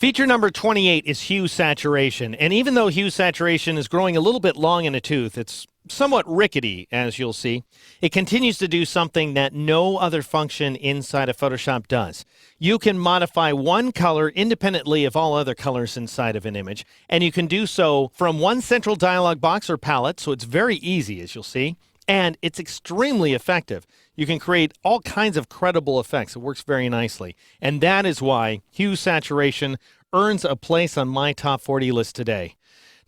Feature number 28 is hue saturation, and even though hue saturation is growing a little bit long in a tooth, it's somewhat rickety, as you'll see. It continues to do something that no other function inside of Photoshop does. You can modify one color independently of all other colors inside of an image, and you can do so from one central dialog box or palette, so it's very easy, as you'll see, and it's extremely effective. You can create all kinds of credible effects. It works very nicely, and that is why hue saturation earns a place on my top 40 list today.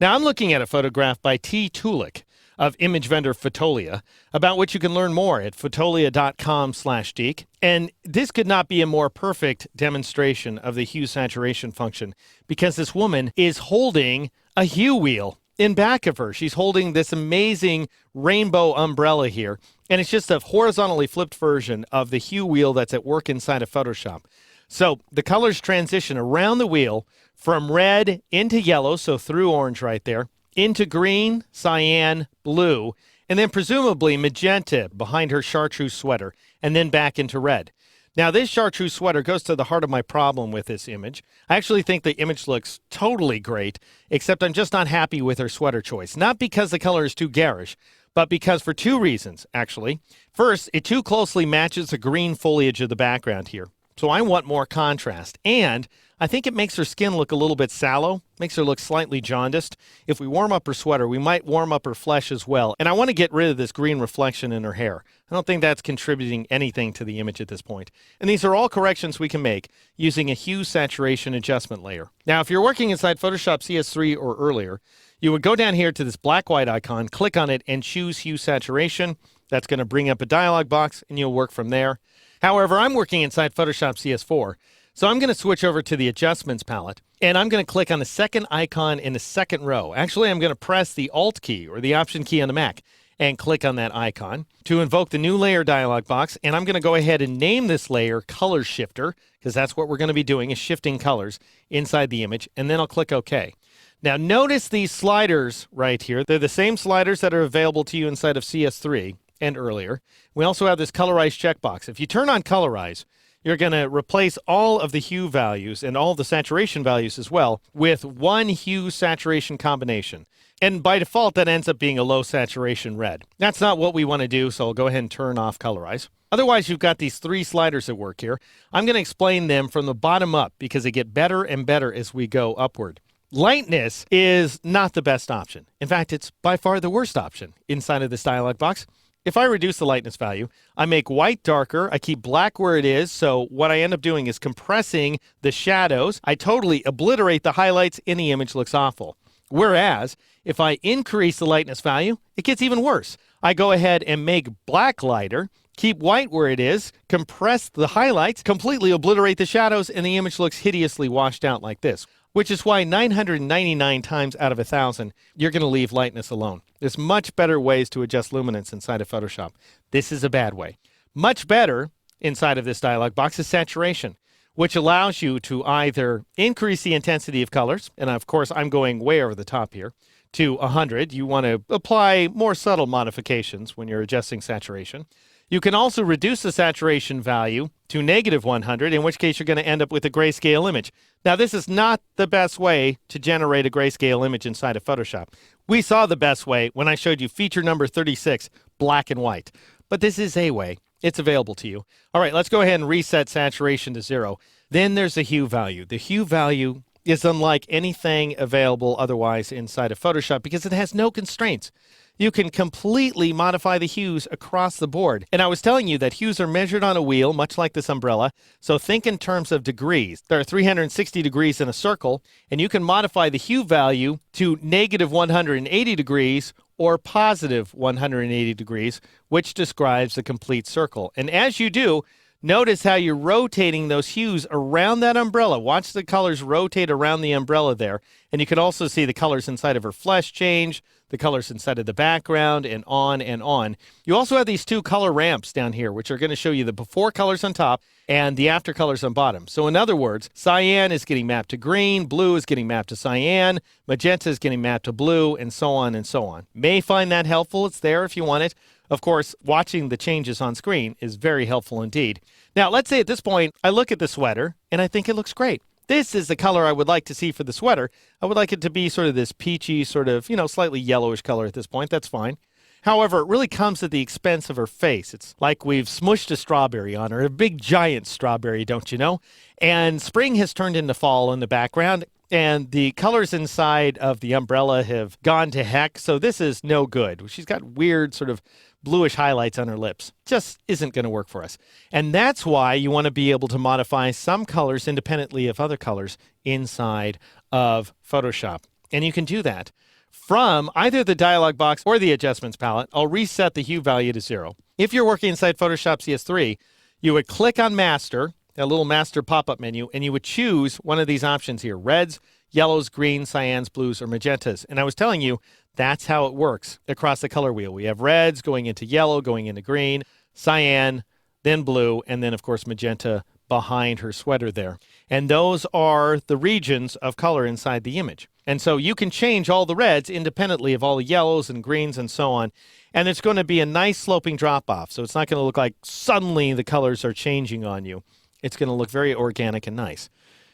Now, I'm looking at a photograph by T. Tulik of image vendor Fotolia, about which you can learn more at fotolia.com/geek. And this could not be a more perfect demonstration of the hue saturation function, because this woman is holding a hue wheel in back of her. She's holding this amazing rainbow umbrella here, and it's just a horizontally flipped version of the hue wheel that's at work inside of Photoshop. So the colors transition around the wheel from red into yellow, so through orange right there, into green, cyan, blue, and then presumably magenta behind her chartreuse sweater, and then back into red. Now, this chartreuse sweater goes to the heart of my problem with this image. I actually think the image looks totally great, except I'm just not happy with her sweater choice. Not because the color is too garish, but because for two reasons, actually. First, it too closely matches the green foliage of the background here, so I want more contrast. And I think it makes her skin look a little bit sallow, makes her look slightly jaundiced. If we warm up her sweater, we might warm up her flesh as well. And I want to get rid of this green reflection in her hair. I don't think that's contributing anything to the image at this point. And these are all corrections we can make using a hue saturation adjustment layer. Now, if you're working inside Photoshop CS3 or earlier, you would go down here to this black-white icon, click on it, and choose hue saturation. That's going to bring up a dialog box, and you'll work from there. However, I'm working inside Photoshop CS4. So I'm going to switch over to the Adjustments palette, and I'm going to click on the second icon in the second row. Actually, I'm going to press the Alt key or the Option key on the Mac and click on that icon to invoke the New Layer dialog box, and I'm going to go ahead and name this layer Color Shifter, because that's what we're going to be doing, is shifting colors inside the image, and then I'll click OK. Now, notice these sliders right here. They're the same sliders that are available to you inside of CS3 and earlier. We also have this Colorize checkbox. If you turn on Colorize, you're going to replace all of the hue values and all the saturation values as well with one hue saturation combination. And by default, that ends up being a low saturation red. That's not what we want to do, so I'll go ahead and turn off Colorize. Otherwise, you've got these three sliders at work here. I'm going to explain them from the bottom up because they get better and better as we go upward. Lightness is not the best option. In fact, it's by far the worst option inside of this dialog box. If I reduce the lightness value, I make white darker, I keep black where it is, so what I end up doing is compressing the shadows. I totally obliterate the highlights, and the image looks awful. Whereas, if I increase the lightness value, it gets even worse. I go ahead and make black lighter, keep white where it is, compress the highlights, completely obliterate the shadows, and the image looks hideously washed out like this. Which is why 999 times out of 1,000, you're going to leave lightness alone. There's much better ways to adjust luminance inside of Photoshop. This is a bad way. Much better inside of this dialog box is saturation, which allows you to either increase the intensity of colors, and of course I'm going way over the top here, to 100. You want to apply more subtle modifications when you're adjusting saturation. You can also reduce the saturation value to -100, in which case you're going to end up with a grayscale image. Now, this is not the best way to generate a grayscale image inside of Photoshop. We saw the best way when I showed you feature number 36, black and white. But this is a way. It's available to you. All right, let's go ahead and reset saturation to 0. Then there's the hue value. The hue value is unlike anything available otherwise inside of Photoshop because it has no constraints. You can completely modify the hues across the board. And I was telling you that hues are measured on a wheel, much like this umbrella. So think in terms of degrees. There are 360 degrees in a circle, and you can modify the hue value to -180 degrees or +180 degrees, which describes the complete circle. And as you do, notice how you're rotating those hues around that umbrella. Watch the colors rotate around the umbrella there. And you can also see the colors inside of her flesh change, the colors inside of the background, and on and on. You also have these two color ramps down here, which are going to show you the before colors on top and the after colors on bottom. So in other words, cyan is getting mapped to green, blue is getting mapped to cyan, magenta is getting mapped to blue, and so on and so on. May find that helpful. It's there if you want it. Of course, watching the changes on screen is very helpful indeed. Now, let's say at this point, I look at the sweater, and I think it looks great. this is the color I would like to see for the sweater. I would like it to be sort of this peachy, sort of, slightly yellowish color at this point. That's fine. However, it really comes at the expense of her face. It's like we've smushed a strawberry on her, a big giant strawberry, don't you know? And spring has turned into fall in the background, and the colors inside of the umbrella have gone to heck, so this is no good. She's got weird sort of bluish highlights on her lips. Just isn't going to work for us. And that's why you want to be able to modify some colors independently of other colors inside of Photoshop. And you can do that from either the dialog box or the adjustments palette. I'll reset the hue value to 0. If you're working inside Photoshop CS3, you would click on Master, that little Master pop-up menu, and you would choose one of these options here: reds, yellows, greens, cyans, blues, or magentas. And I was telling you, that's how it works across the color wheel. We have reds going into yellow, going into green, cyan, then blue, and then, of course, magenta behind her sweater there. And those are the regions of color inside the image. And so you can change all the reds independently of all the yellows and greens and so on. And it's going to be a nice sloping drop-off. So it's not going to look like suddenly the colors are changing on you. It's going to look very organic and nice.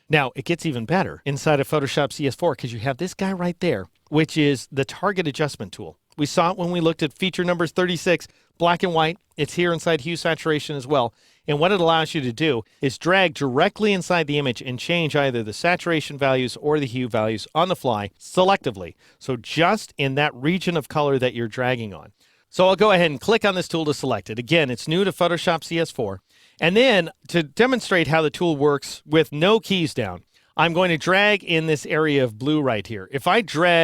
Now, it gets even better inside of Photoshop CS4 because you have this guy right there, which is the target adjustment tool. We saw it when we looked at feature number 36, black and white. It's here inside hue saturation as well. And what it allows you to do is drag directly inside the image and change either the saturation values or the hue values on the fly selectively. So just in that region of color that you're dragging on. So I'll go ahead and click on this tool to select it. Again, it's new to Photoshop CS4. And then to demonstrate how the tool works with no keys down, I'm going to drag in this area of blue right here. If I drag